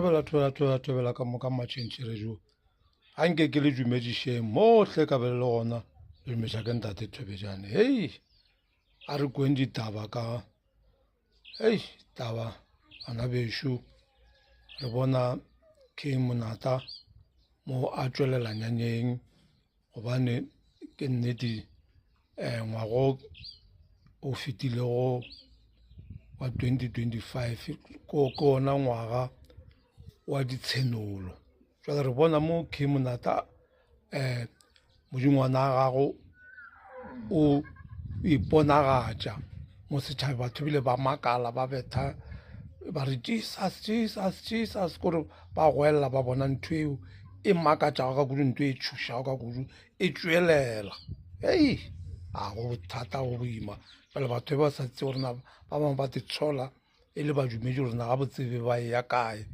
thobela ka moka matšhentšhere jo a nke ke le dumedišeng mohle ka be le gona le dumeša ke ntate Thobejane. Hei a re kweng ditaba ka taba bana bešo re bona ke monata mo a tšwelela nyanyeng gobane ke nnete ngwago o fetilego wa 2025 ko ona ngwaga wa ditshenolo. Jwale re bona mo ke monata modingwana a gago o iponagatša mo setšhabe, batho bile ba makala ba betha ba re Jesus kore ba goelela ba bona ntho eo e makatšago ka kudu, ntho e tšhošago ka kudu e tšwelela. A go bothata go boima. Jale batho ba sa tse gorena ba bangwe ba te tshola e le badumedi gorena ga botsebe ba e ya kae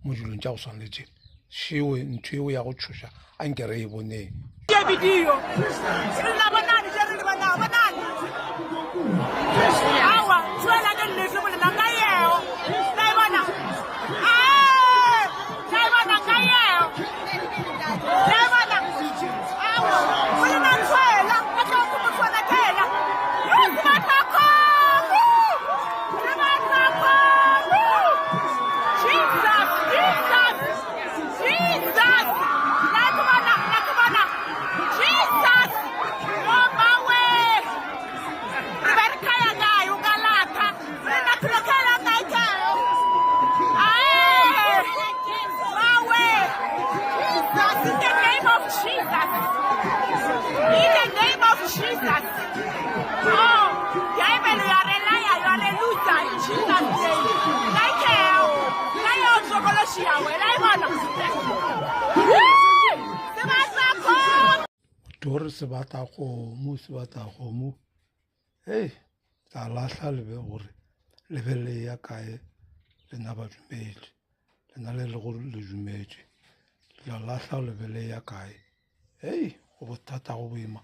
mo dilong tša go swanetše šewe ntho eo ya go tšhoša a nke re e boneng. Tore sebata kgomo tla lahla lebe gore lebe le ya kae lena badumedi lena le le go le dumetše la lahla lebe le ya kae. Go bothata go boima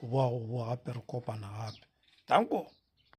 go boa gape re kopana gape. Danko.